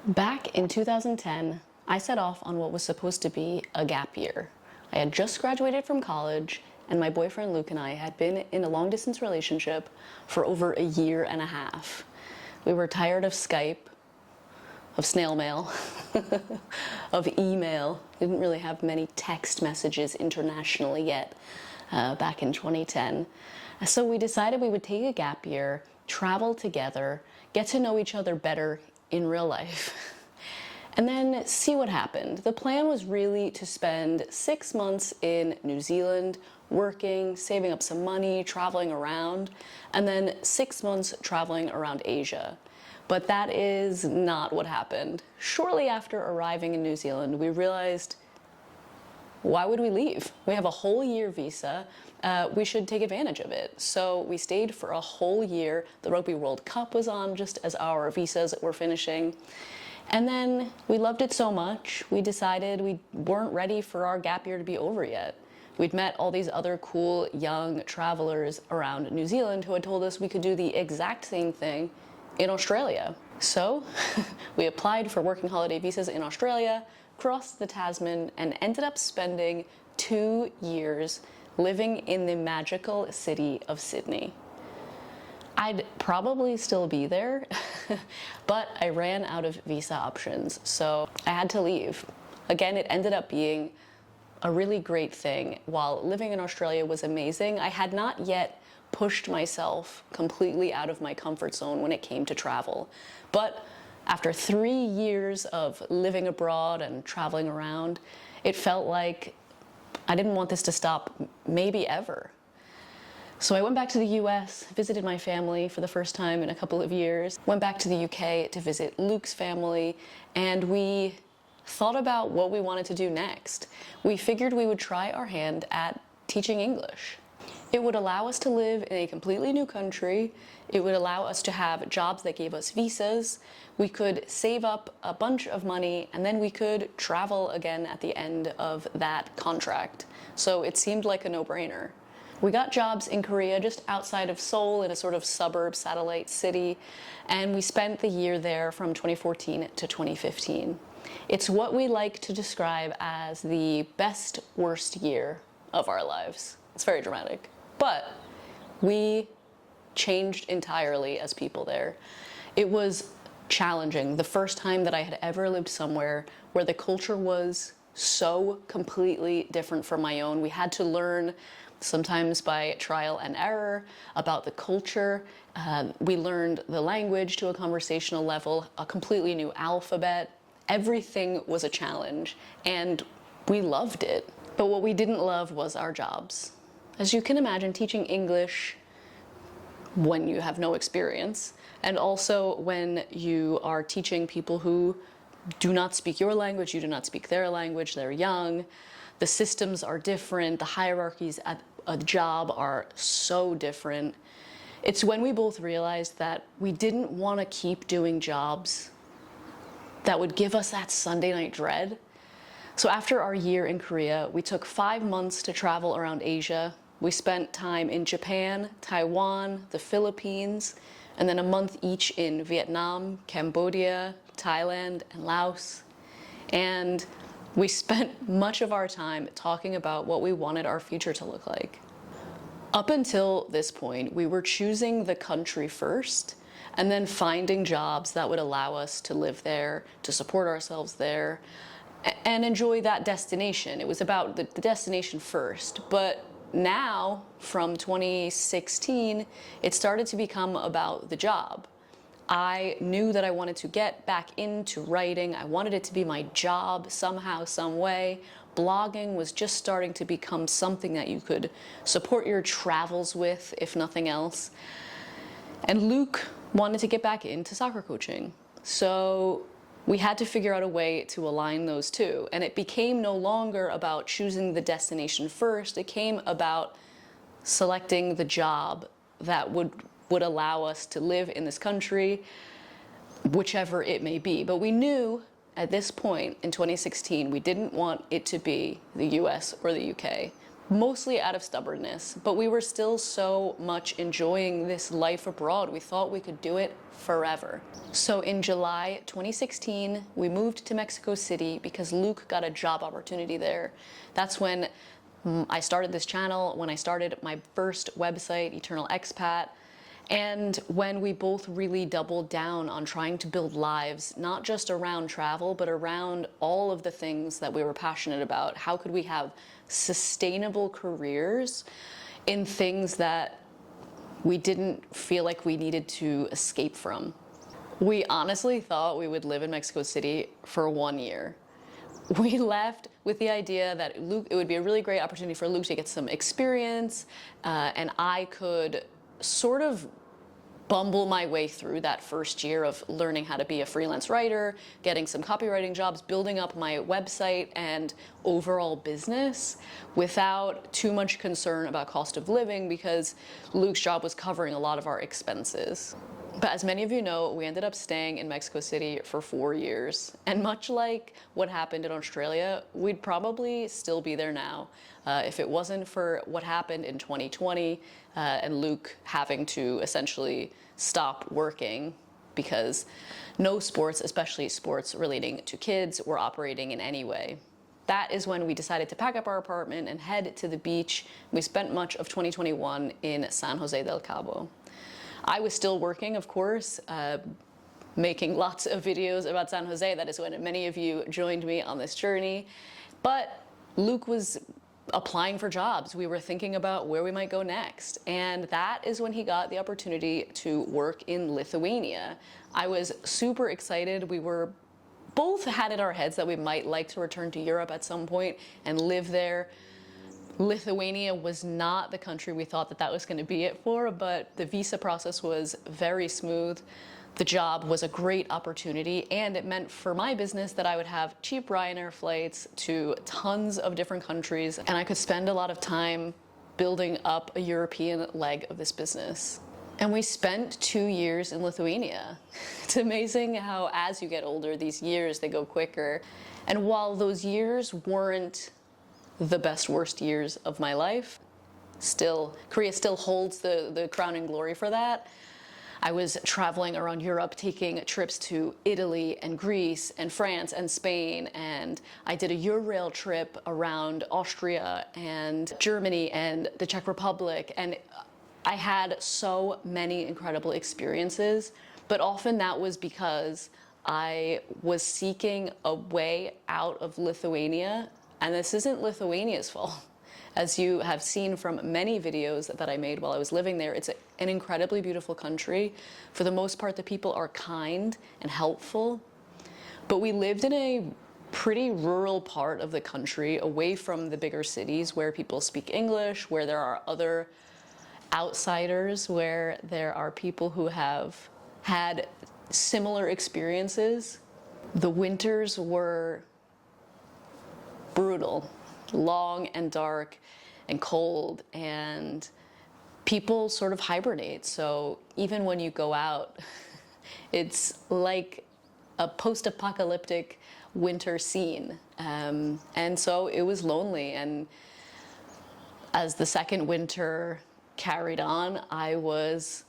Back in 2010, I set off on what was supposed to be a gap year. I had just graduated from college, and my boyfriend Luke and I had been in a long-distance relationship for over a year and a half. We were tired of Skype, of snail mail, of email. We didn't really have many text messages internationally yet back in 2010. So we decided we would take a gap year, travel together, get to know each other better in real life, and then see what happened. The plan was really to spend 6 months in New Zealand, working, saving up some money, traveling around, and then 6 months traveling around Asia. But that is not what happened. Shortly after arriving in New Zealand, we realized, why would we leave? We have a whole year visa. We should take advantage of it. So we stayed for a whole year. The Rugby World Cup was on just as our visas were finishing. And then we loved it so much, we decided we weren't ready for our gap year to be over yet. We'd met all these other cool young travelers around New Zealand who had told us we could do the exact same thing in Australia. So we applied for working holiday visas in Australia, crossed the Tasman, and ended up spending 2 years living in the magical city of Sydney. I'd probably still be there, but I ran out of visa options, so I had to leave. Again, it ended up being a really great thing. While living in Australia was amazing, I had not yet pushed myself completely out of my comfort zone when it came to travel. But after 3 years of living abroad and traveling around, it felt like I didn't want this to stop, maybe ever. So I went back to the US, visited my family for the first time in a couple of years, went back to the UK to visit Luke's family, and we thought about what we wanted to do next. We figured we would try our hand at teaching English. It would allow us to live in a completely new country. It would allow us to have jobs that gave us visas. We could save up a bunch of money, and then we could travel again at the end of that contract. So it seemed like a no-brainer. We got jobs in Korea just outside of Seoul in a sort of suburb satellite city, and we spent the year there from 2014 to 2015. It's what we like to describe as the best, worst year of our lives. It's very dramatic. But we changed entirely as people there. It was challenging. The first time that I had ever lived somewhere where the culture was so completely different from my own. We had to learn, sometimes by trial and error, about the culture. We learned the language to a conversational level, a completely new alphabet. Everything was a challenge, and we loved it. But what we didn't love was our jobs. As you can imagine, teaching English when you have no experience, and also when you are teaching people who do not speak your language, you do not speak their language, they're young, the systems are different, the hierarchies at a job are so different. It's when we both realized that we didn't want to keep doing jobs that would give us that Sunday night dread. So after our year in Korea, we took 5 months to travel around Asia. We spent time in Japan, Taiwan, the Philippines, and then a month each in Vietnam, Cambodia, Thailand, and Laos. And we spent much of our time talking about what we wanted our future to look like. Up until this point, we were choosing the country first, and then finding jobs that would allow us to live there, to support ourselves there, and enjoy that destination. It was about the destination first. But now, from 2016, it started to become about the job. I knew that I wanted to get back into writing. I wanted it to be my job somehow, some way. Blogging was just starting to become something that you could support your travels with, if nothing else. And Luke wanted to get back into soccer coaching. So we had to figure out a way to align those two. And it became no longer about choosing the destination first. It came about selecting the job that would allow us to live in this country, whichever it may be. But we knew at this point in 2016, we didn't want it to be the US or the UK. mostly out of stubbornness, but we were still so much enjoying this life abroad. We thought we could do it forever. So in July 2016, we moved to Mexico City because Luke got a job opportunity there. That's when I started this channel, when I started my first website, Eternal Expat, and when we both really doubled down on trying to build lives, not just around travel, but around all of the things that we were passionate about. How could we have sustainable careers in things that we didn't feel like we needed to escape from? We honestly thought we would live in Mexico City for 1 year. We left with the idea that it would be a really great opportunity for Luke to get some experience, and I could sort of bumble my way through that first year of learning how to be a freelance writer, getting some copywriting jobs, building up my website and overall business without too much concern about cost of living, because Luke's job was covering a lot of our expenses. But as many of you know, we ended up staying in Mexico City for 4 years. And much like what happened in Australia, we'd probably still be there now if it wasn't for what happened in 2020 and Luke having to essentially stop working because no sports, especially sports relating to kids, were operating in any way. That is when we decided to pack up our apartment and head to the beach. We spent much of 2021 in San Jose del Cabo. I was still working, of course, making lots of videos about San Jose. That is when many of you joined me on this journey. But Luke was applying for jobs. We were thinking about where we might go next. And that is when he got the opportunity to work in Lithuania. I was super excited. We were both had in our heads that we might like to return to Europe at some point and live there. Lithuania was not the country we thought that was going to be it for, but the visa process was very smooth. The job was a great opportunity, and it meant for my business that I would have cheap Ryanair flights to tons of different countries, and I could spend a lot of time building up a European leg of this business. And we spent 2 years in Lithuania. It's amazing how as you get older, these years, they go quicker. And while those years weren't the best, worst years of my life, Korea still holds the crowning glory for that. I was traveling around Europe, taking trips to Italy and Greece and France and Spain, and I did a Eurail trip around Austria and Germany and the Czech Republic, and I had so many incredible experiences, but often that was because I was seeking a way out of Lithuania. And this isn't Lithuania's fault. As you have seen from many videos that I made while I was living there, it's an incredibly beautiful country. For the most part, the people are kind and helpful. But we lived in a pretty rural part of the country, away from the bigger cities where people speak English, where there are other outsiders, where there are people who have had similar experiences. The winters were brutal, long and dark and cold, and people sort of hibernate. So even when you go out, it's like a post-apocalyptic winter scene. And so it was lonely. And as the second winter carried on, I was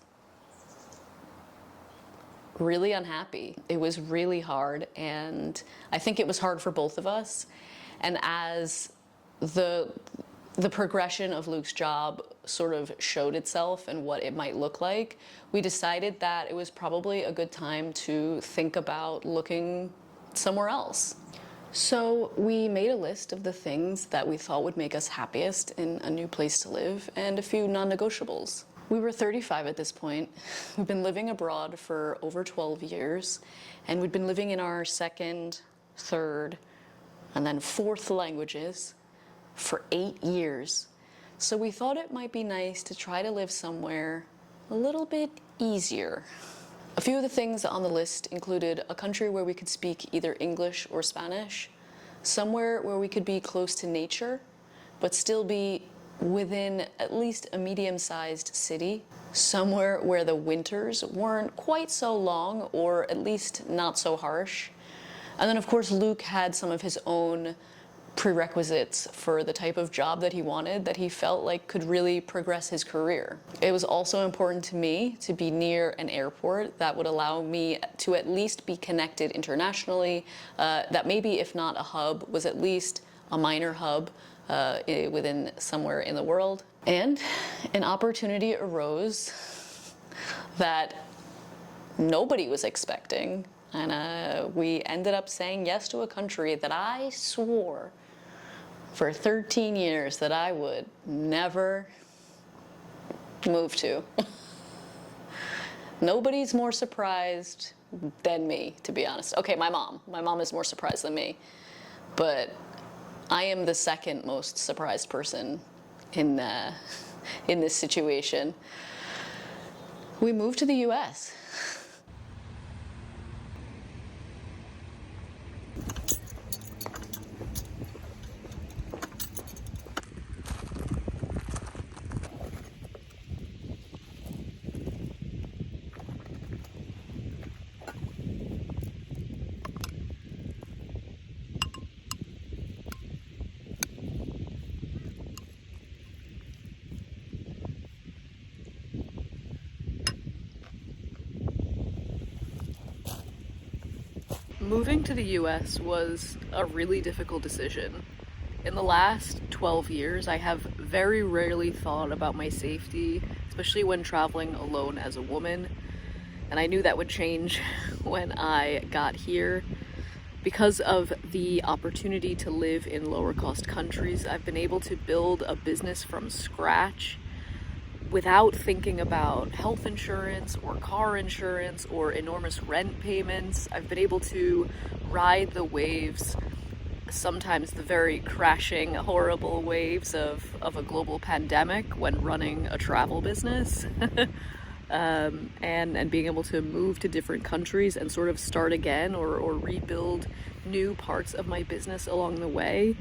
really unhappy. It was really hard, and I think it was hard for both of us. And as the progression of Luke's job sort of showed itself and what it might look like, we decided that it was probably a good time to think about looking somewhere else. So we made a list of the things that we thought would make us happiest in a new place to live and a few non-negotiables. We were 35 at this point. We've been living abroad for over 12 years, and we'd been living in our second, third, and then fourth languages for 8 years. So we thought it might be nice to try to live somewhere a little bit easier. A few of the things on the list included a country where we could speak either English or Spanish, somewhere where we could be close to nature, but still be within at least a medium-sized city, somewhere where the winters weren't quite so long, or at least not so harsh. And then, of course, Luke had some of his own prerequisites for the type of job that he wanted that he felt like could really progress his career. It was also important to me to be near an airport that would allow me to at least be connected internationally, that maybe if not a hub, was at least a minor hub within somewhere in the world. And an opportunity arose that nobody was expecting. And we ended up saying yes to a country that I swore for 13 years that I would never move to. Nobody's more surprised than me, to be honest. Okay, my mom. My mom is more surprised than me. But I am the second most surprised person in this situation. We moved to the US. Moving to the US was a really difficult decision. In the last 12 years, I have very rarely thought about my safety, especially when traveling alone as a woman. And I knew that would change when I got here. Because of the opportunity to live in lower cost countries, I've been able to build a business from scratch without thinking about health insurance or car insurance or enormous rent payments. I've been able to ride the waves, sometimes the very crashing, horrible waves of a global pandemic when running a travel business. And being able to move to different countries and sort of start again or rebuild new parts of my business along the way.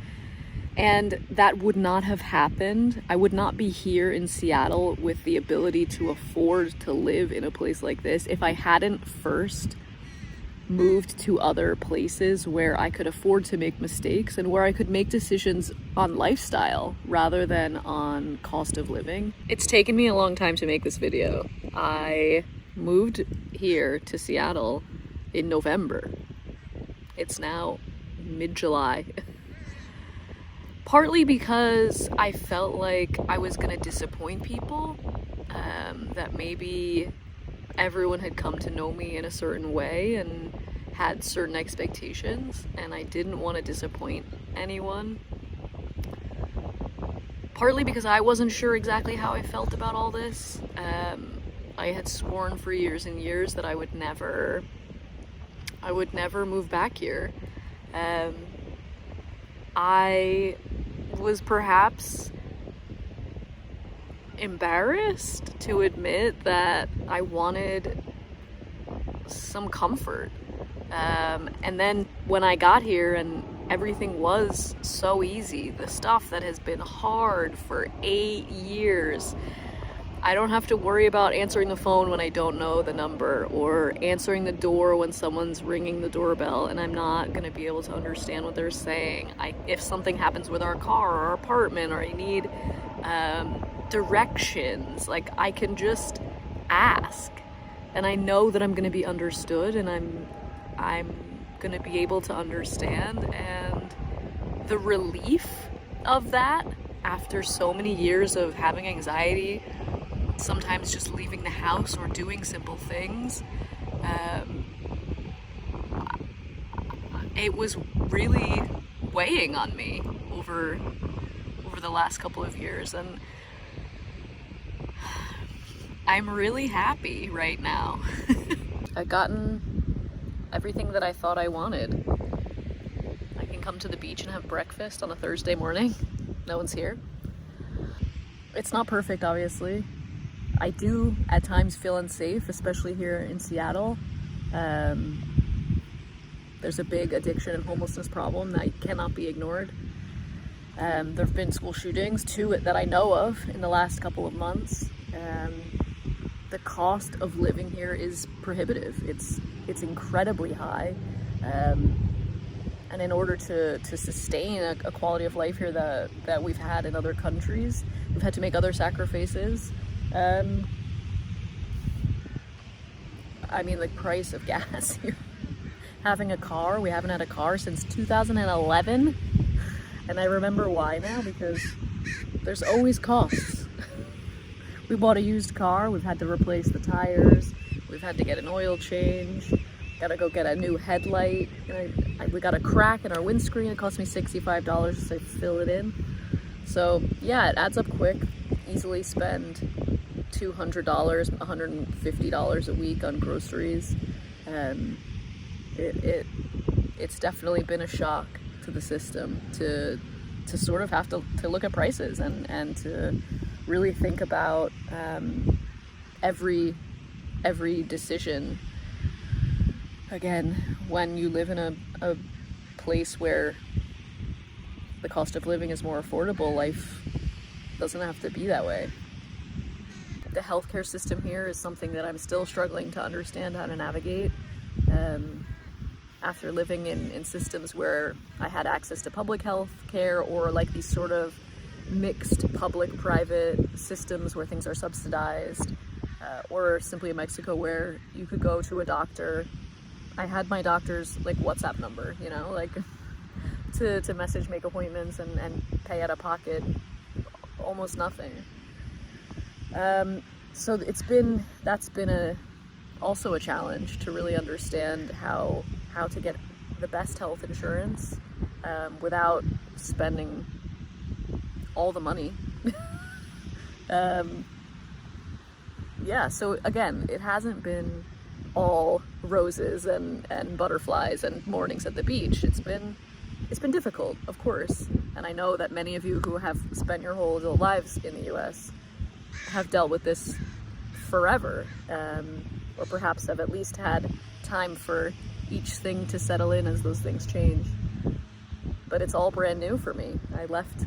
And that would not have happened. I would not be here in Seattle with the ability to afford to live in a place like this if I hadn't first moved to other places where I could afford to make mistakes and where I could make decisions on lifestyle rather than on cost of living. It's taken me a long time to make this video. I moved here to Seattle in November. It's now mid-July. Partly because I felt like I was gonna disappoint people, that maybe everyone had come to know me in a certain way and had certain expectations, and I didn't want to disappoint anyone. Partly because I wasn't sure exactly how I felt about all this. I had sworn for years and years that I would never move back here. I was perhaps embarrassed to admit that I wanted some comfort. And then when I got here and everything was so easy, the stuff that has been hard for 8 years, I don't have to worry about answering the phone when I don't know the number or answering the door when someone's ringing the doorbell and I'm not going to be able to understand what they're saying. If something happens with our car or our apartment or I need directions, like I can just ask and I know that I'm going to be understood and I'm going to be able to understand. And the relief of that after so many years of having anxiety, sometimes just leaving the house or doing simple things, it was really weighing on me over the last couple of years, and I'm really happy right now. I've gotten everything that I thought I wanted. I can come to the beach and have breakfast on a Thursday morning. No one's here. It's not perfect, obviously. I do at times feel unsafe, especially here in Seattle. There's a big addiction and homelessness problem that cannot be ignored. There have been school shootings, 2 that I know of in the last couple of months. The cost of living here is prohibitive. It's incredibly high. And in order to sustain a quality of life here that we've had in other countries, we've had to make other sacrifices. I mean, the price of gas here. Having a car, we haven't had a car since 2011. And I remember why now, because there's always costs. We bought a used car, we've had to replace the tires, we've had to get an oil change, gotta go get a new headlight. We got a crack in our windscreen, it cost me $65 to fill it in. So yeah, it adds up quick. Easily spend $200, $150 a week on groceries. It's definitely been a shock to the system to sort of have to look at prices and to really think about every decision. Again, when you live in a place where the cost of living is more affordable, life doesn't have to be that way. The healthcare system here is something that I'm still struggling to understand how to navigate. After living in systems where I had access to public health care, or like these sort of mixed public-private systems where things are subsidized, or simply in Mexico where you could go to a doctor. I had my doctor's like WhatsApp number, you know, like to message, make appointments, and pay out of pocket almost nothing. So that's been also a challenge to really understand how to get the best health insurance without spending all the money. Yeah, so again, it hasn't been all roses and butterflies and mornings at the beach. It's been difficult, of course, and I know that many of you who have spent your whole adult lives in the US have dealt with this forever, or perhaps have at least had time for each thing to settle in as those things change. But it's all brand new for me. I left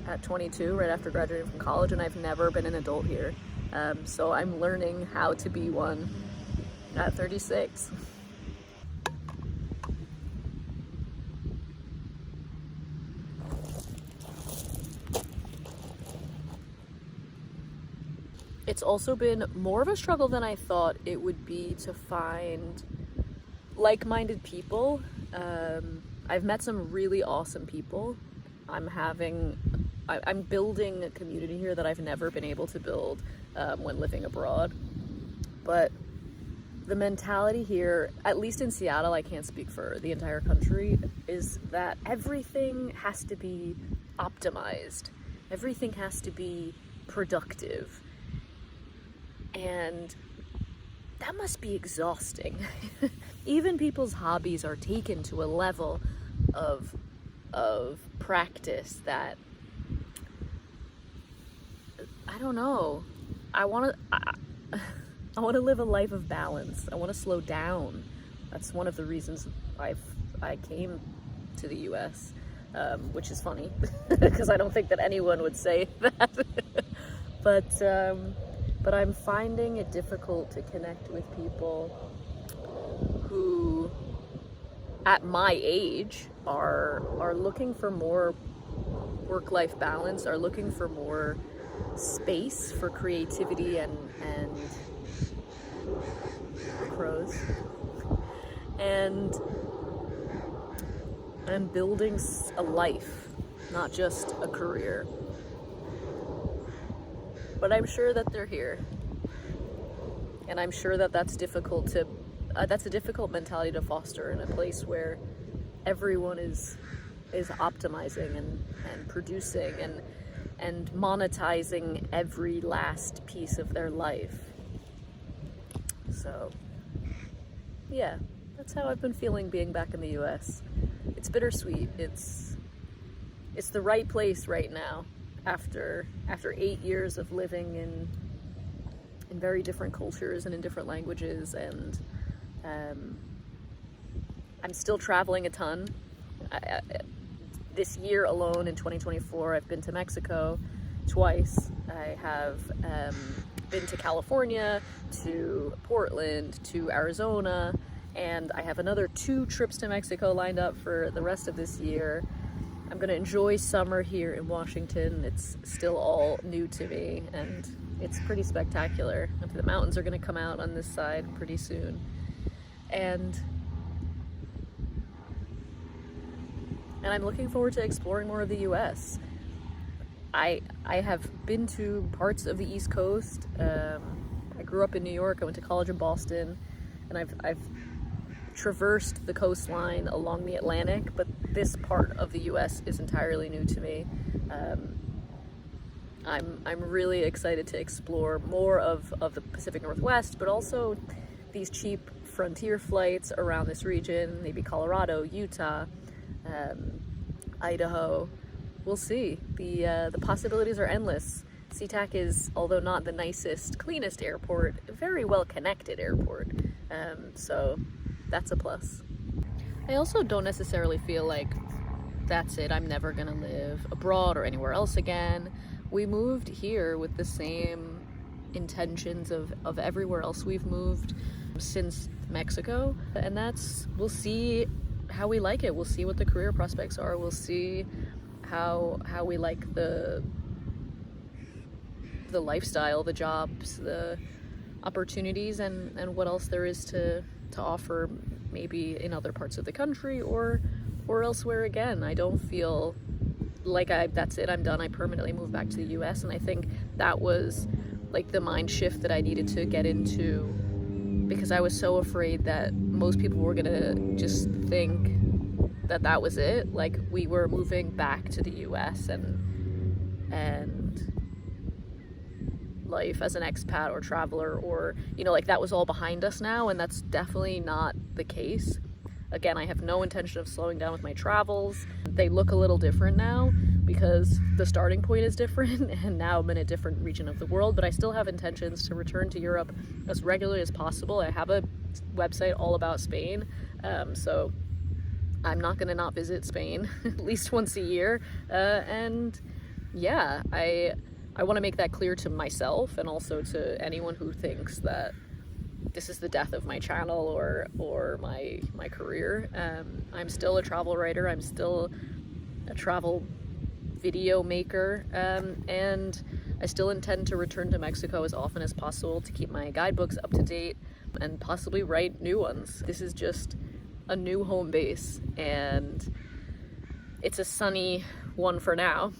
at 22, right after graduating from college, and I've never been an adult here. So I'm learning how to be one at 36. It's also been more of a struggle than I thought it would be to find like-minded people. I've met some really awesome people. I'm building a community here that I've never been able to build when living abroad. But the mentality here, at least in Seattle, I can't speak for the entire country, is that everything has to be optimized. Everything has to be productive. And that must be exhausting. Even people's hobbies are taken to a level of practice that, I don't know. I want to live a life of balance. I want to slow down. That's one of the reasons I came to the US, which is funny because I don't think that anyone would say that. But I'm finding it difficult to connect with people who, at my age, are looking for more work-life balance, are looking for more space for creativity and crows, and building a life, not just a career. But I'm sure that they're here, and I'm sure that that's a difficult mentality to foster in a place where everyone is optimizing and producing and monetizing every last piece of their life. So yeah, that's how I've been feeling being back in the US. It's bittersweet. It's the right place right now. After 8 years of living in very different cultures and in different languages, and I'm still traveling a ton. This year alone, in 2024, I've been to Mexico twice. I have been to California, to Portland, to Arizona, and I have another 2 trips to Mexico lined up for the rest of this year. I'm gonna enjoy summer here in Washington. It's still all new to me, and it's pretty spectacular. The mountains are gonna come out on this side pretty soon. And I'm looking forward to exploring more of the US. I have been to parts of the East Coast. I grew up in New York, I went to college in Boston, and I've traversed the coastline along the Atlantic, but this part of the US is entirely new to me. I'm really excited to explore more of the Pacific Northwest, but also these cheap frontier flights around this region, maybe Colorado, Utah, Idaho. We'll see. The possibilities are endless. SeaTac is, although not the nicest, cleanest airport, a very well connected airport. So that's a plus. I also don't necessarily feel like that's it, I'm never gonna live abroad or anywhere else again. We moved here with the same intentions of everywhere else we've moved since Mexico, and we'll see how we like it. We'll see what the career prospects are. We'll see how we like the lifestyle, the jobs, the opportunities, and what else there is to offer, maybe in other parts of the country or elsewhere again. I don't feel like that's it, I'm done, I permanently moved back to the US, and I think that was like the mind shift that I needed to get into, because I was so afraid that most people were gonna just think that was it, like we were moving back to the US and life as an expat or traveler, or like that was all behind us now, and that's definitely not the case. Again, I have no intention of slowing down with my travels. They look a little different now because the starting point is different, and now I'm in a different region of the world, but I still have intentions to return to Europe as regularly as possible. I have a website all about Spain, so I'm not gonna not visit Spain at least once a year, and yeah, I want to make that clear to myself and also to anyone who thinks that this is the death of my channel or my career. I'm still a travel writer, I'm still a travel video maker, and I still intend to return to Mexico as often as possible to keep my guidebooks up to date and possibly write new ones. This is just a new home base, and it's a sunny one for now.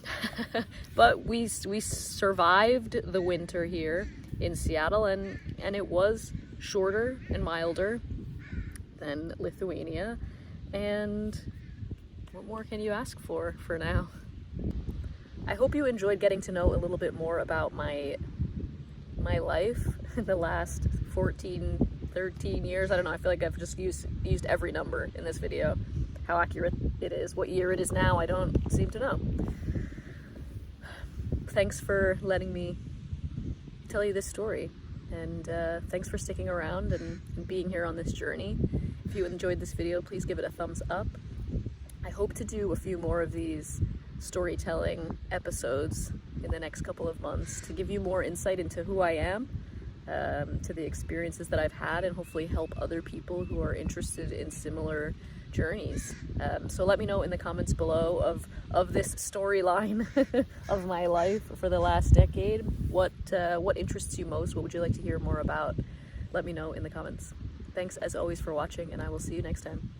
But we survived the winter here in Seattle, and it was shorter and milder than Lithuania, and what more can you ask for now? I hope you enjoyed getting to know a little bit more about my life in the last 13 years. I don't know, I feel like I've just used every number in this video. How accurate it is, what year it is now, I don't seem to know. Thanks for letting me tell you this story, and thanks for sticking around and being here on this journey. If you enjoyed this video, please give it a thumbs up. I hope to do a few more of these storytelling episodes in the next couple of months to give you more insight into who I am, to the experiences that I've had, and hopefully help other people who are interested in similar journeys. So let me know in the comments below of this storyline of my life for the last decade. What interests you most? What would you like to hear more about? Let me know in the comments. Thanks as always for watching, and I will see you next time.